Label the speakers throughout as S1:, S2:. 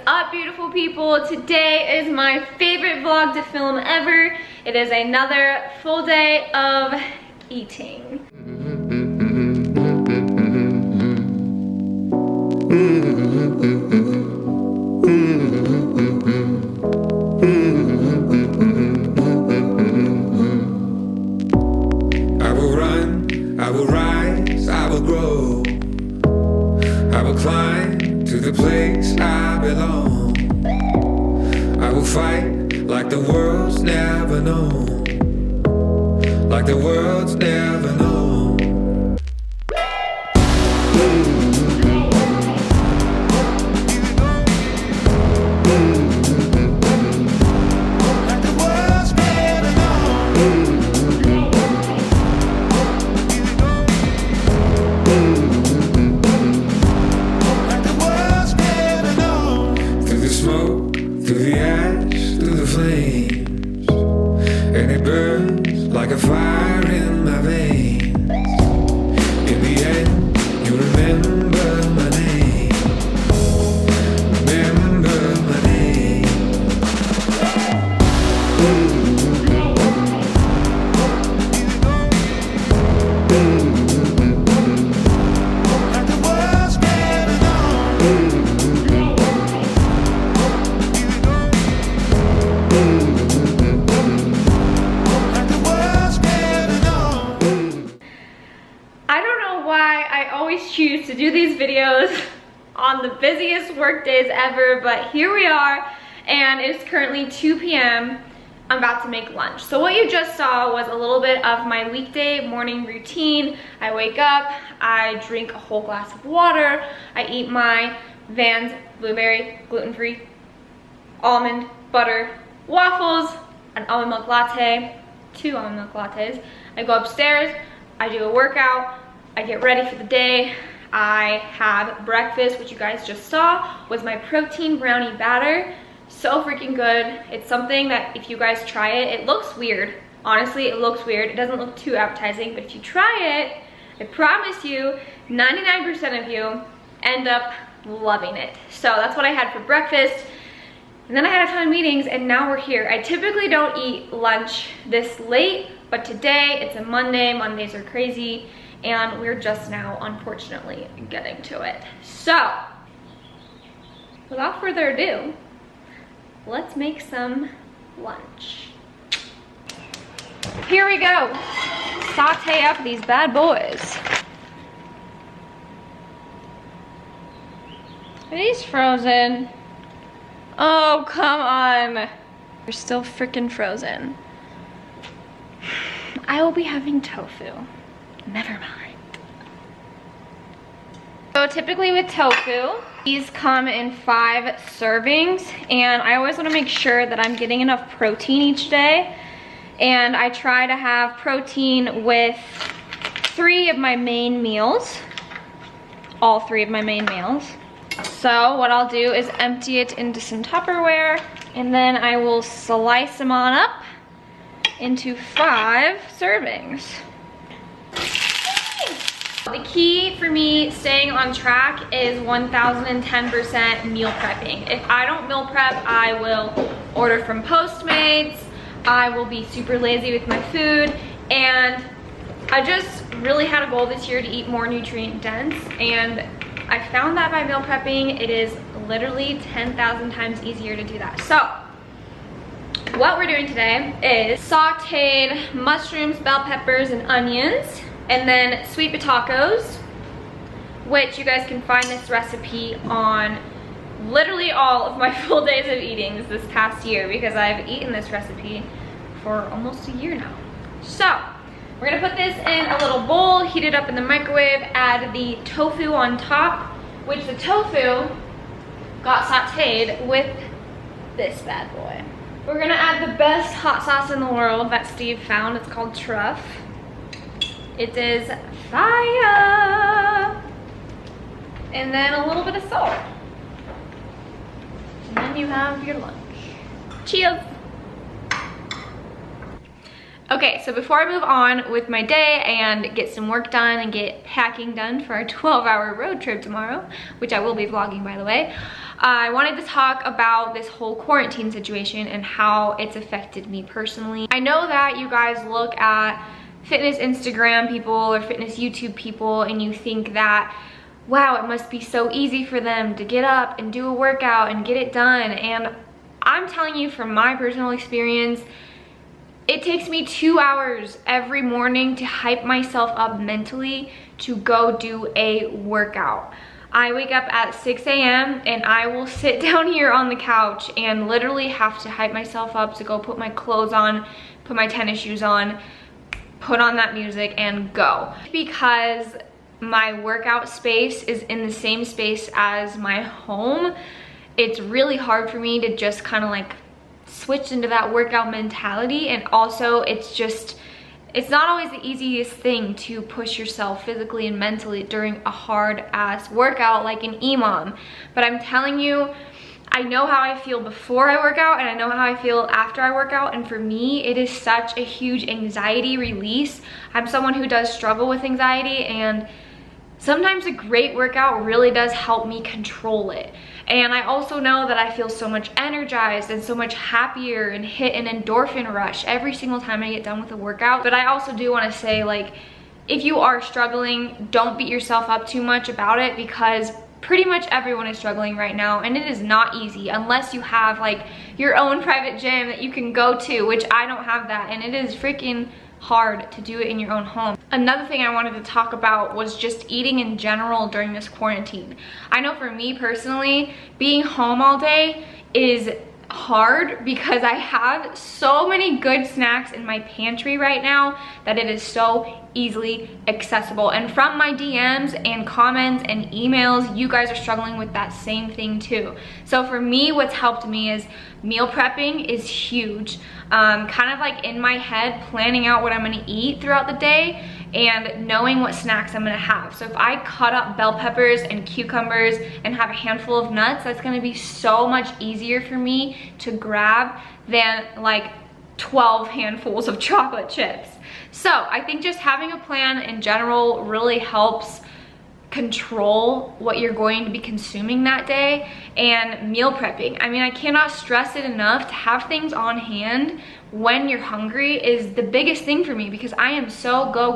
S1: up, beautiful people? Today is my favorite vlog to film ever. It is another full day of eating.
S2: I will run, I will rise, I will grow. I will climb to the place I belong. I will fight like the world's never known. Like the world's never known. Through the ash, through the flames, and it burns like a fire in my veins. In the end, you remember my name. Remember my name. Like the world's never known.
S1: Choose to do these videos on the busiest work days ever, but here we are, and it's currently 2 p.m. I'm about to make lunch. So what you just saw was a little bit of my weekday morning routine. I wake up, I drink a whole glass of water, I eat my Vans blueberry gluten-free almond butter waffles, an almond milk latte, 2 almond milk lattes. I go upstairs, I do a workout, I get ready for the day. I have breakfast, which you guys just saw, with my protein brownie batter. So freaking good. It's something that if you guys try it, it looks weird. Honestly, it looks weird. It doesn't look too appetizing, but if you try it, I promise you, 99% of you end up loving it. So that's what I had for breakfast. And then I had a ton of meetings, and now we're here. I typically don't eat lunch this late, but today, it's a Monday. Mondays are crazy. And we're just now, unfortunately, getting to it. So, without further ado, let's make some lunch. Here we go. Saute up these bad boys. Are these frozen? Oh, come on. They're still freaking frozen. I will be having tofu. Never mind. So typically with tofu, these come in 5 servings, and I always want to make sure that I'm getting enough protein each day. And I try to have protein with 3 of my main meals, all 3 of my main meals. So what I'll do is empty it into some Tupperware, and then I will slice them on up into 5 servings. The key for me staying on track is 1010% meal prepping. If I don't meal prep, I will order from Postmates. I will be super lazy with my food, and I just really had a goal this year to eat more nutrient dense, and I found that by meal prepping, it is literally 10,000 times easier to do that. So what we're doing today is sauteed mushrooms, bell peppers, and onions. And then sweet potatoes, which you guys can find this recipe on literally all of my full days of eating this past year, because I've eaten this recipe for almost a year now. So we're gonna put this in a little bowl, heat it up in the microwave, add the tofu on top, which the tofu got sauteed with this bad boy. We're gonna add the best hot sauce in the world that Steve found. It's called Truff. It is fire. And then a little bit of salt. And then you have your lunch. Cheers. Okay, so before I move on with my day and get some work done and get packing done for our 12-hour road trip tomorrow, which I will be vlogging, by the way, I wanted to talk about this whole quarantine situation and how it's affected me personally. I know that you guys look at fitness Instagram people or fitness YouTube people and you think that, wow, it must be so easy for them to get up and do a workout and get it done. And I'm telling you from my personal experience, it takes me 2 hours every morning to hype myself up mentally to go do a workout. I wake up at 6 a.m. and I will sit down here on the couch and literally have to hype myself up to go put my clothes on, put my tennis shoes on, put on that music and go. Because my workout space is in the same space as my home, it's really hard for me to just kind of like switch into that workout mentality. And also it's not always the easiest thing to push yourself physically and mentally during a hard ass workout like an EMOM. But I'm telling you, I know how I feel before I work out and I know how I feel after I work out, and for me it is such a huge anxiety release. I'm someone who does struggle with anxiety, and sometimes a great workout really does help me control it. And I also know that I feel so much energized and so much happier and hit an endorphin rush every single time I get done with a workout. But I also do want to say, like, if you are struggling, don't beat yourself up too much about it, because pretty much everyone is struggling right now and it is not easy unless you have like your own private gym that you can go to, which I don't have that, and it is freaking hard to do it in your own home. Another thing I wanted to talk about was just eating in general during this quarantine. I know for me personally, being home all day is hard because I have so many good snacks in my pantry right now that it is so easily accessible. And from my DMs and comments and emails, you guys are struggling with that same thing too. So for me, what's helped me is meal prepping is huge. Kind of like in my head, planning out what I'm gonna eat throughout the day and knowing what snacks I'm gonna have. So if I cut up bell peppers and cucumbers and have a handful of nuts, that's gonna be so much easier for me to grab than like 12 handfuls of chocolate chips. So I think just having a plan in general really helps control what you're going to be consuming that day. And meal prepping, I mean, I cannot stress it enough. To have things on hand when you're hungry is the biggest thing for me, because I am so go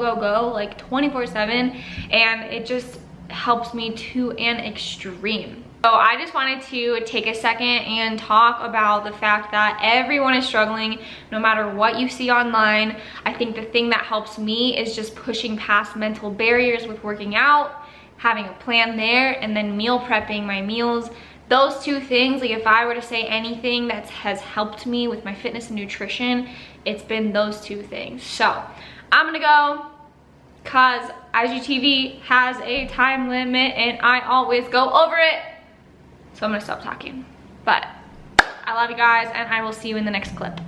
S1: like 24/7, and it just helps me to an extreme. So I just wanted to take a second and talk about the fact that everyone is struggling no matter what you see online. I think the thing that helps me is just pushing past mental barriers with working out, having a plan there, and then meal prepping my meals. Those two things, like if I were to say anything that has helped me with my fitness and nutrition, it's been those two things. So I'm gonna go, cause IGTV has a time limit and I always go over it. So I'm gonna stop talking. But I love you guys, and I will see you in the next clip.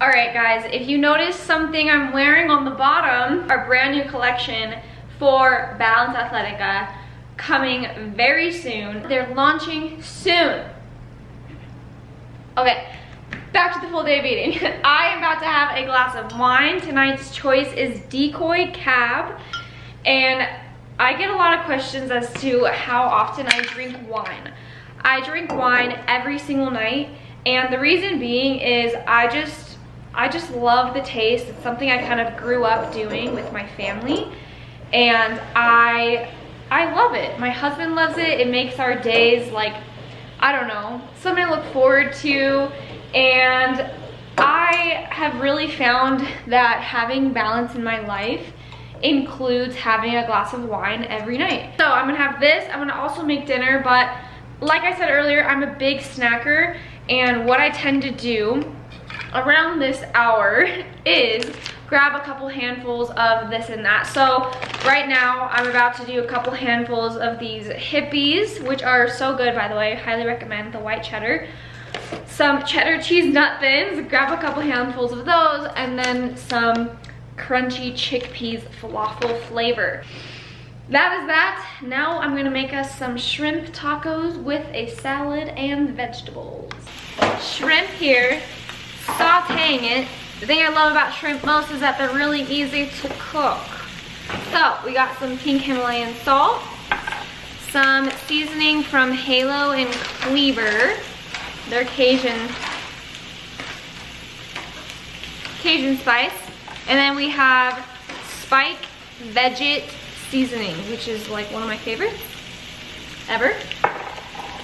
S1: All right guys, if you notice something I'm wearing on the bottom, our brand new collection for Balance Athletica, coming very soon. They're launching soon. Okay, back to the full day of eating. I am about to have a glass of wine. Tonight's choice is Decoy Cab, and I get a lot of questions as to how often I drink wine. I drink wine every single night, and the reason being is I just love the taste. It's something I kind of grew up doing with my family, and I love it. My husband loves it. It makes our days, like, I don't know, something to look forward to. And I have really found that having balance in my life includes having a glass of wine every night. So I'm gonna have this. I'm gonna also make dinner, but like I said earlier, I'm a big snacker, and what I tend to do around this hour is grab a couple handfuls of this and that. So right now I'm about to do a couple handfuls of these Hippies, which are so good, by the way. I highly recommend the white cheddar. Some cheddar cheese nut thins, grab a couple handfuls of those, and then some crunchy chickpeas falafel flavor. That is that. Now I'm gonna make us some shrimp tacos with a salad and vegetables. Shrimp here, sauteing it. The thing I love about shrimp most is that they're really easy to cook. So we got some pink Himalayan salt, some seasoning from Halo and Cleaver. They're Cajun spice. And then we have Spike Veggie seasoning, which is like one of my favorites ever.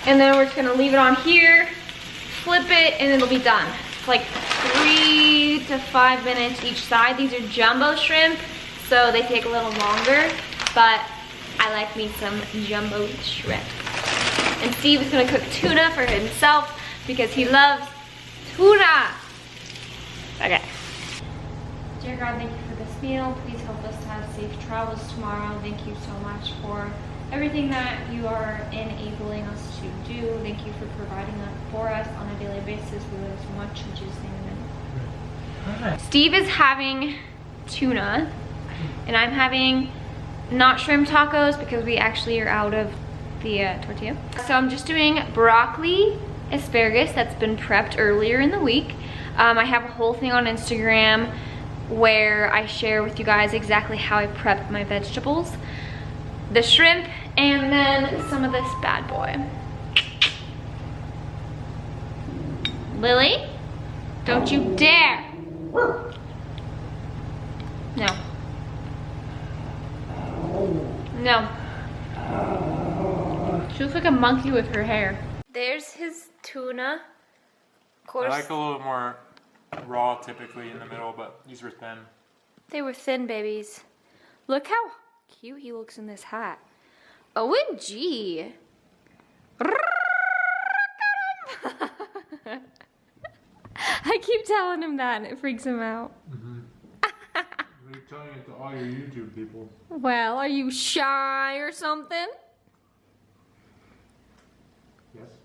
S1: And then we're just gonna leave it on here, flip it, and it'll be done. It's like 3 to 5 minutes each side. These are jumbo shrimp, so they take a little longer, but I like me some jumbo shrimp. And Steve is gonna cook tuna for himself because he loves tuna. Okay. Dear God, thank you for this meal. Please help us to have safe travels tomorrow. Thank you so much for everything that you are enabling us to do. Thank you for providing that for us on a daily basis. We love you so much. In Jesus' name, amen. Steve is having tuna, and I'm having not shrimp tacos because we actually are out of the tortilla. So I'm just doing broccoli asparagus that's been prepped earlier in the week. I have a whole thing on Instagram where I share with you guys exactly how I prep my vegetables, the shrimp, and then some of this bad boy. Lily, don't you dare. No. No. She looks like a monkey with her hair. There's his tuna. Of course.
S3: I like a little more raw typically in the middle, but these were thin.
S1: They were thin babies. Look how cute he looks in this hat. OMG. I keep telling him that and it freaks him out.
S3: You're telling it to all your YouTube people.
S1: Well, are you shy or something?
S3: Yes.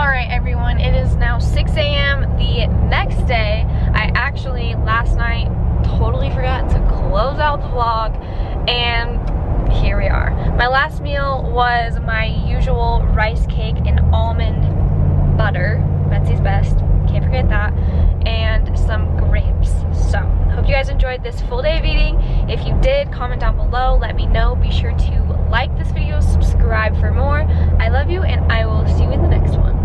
S1: Alright everyone, it is now 6 a.m. the next day. I actually last night totally forgot to close out the vlog, and here we are. My last meal was my usual rice cake and almond butter, Betsy's best, can't forget that, and some grapes. So, hope you guys enjoyed this full day of eating. If you did, comment down below, let me know. Be sure to like this video, subscribe for more. I love you, and I will see you in the next one.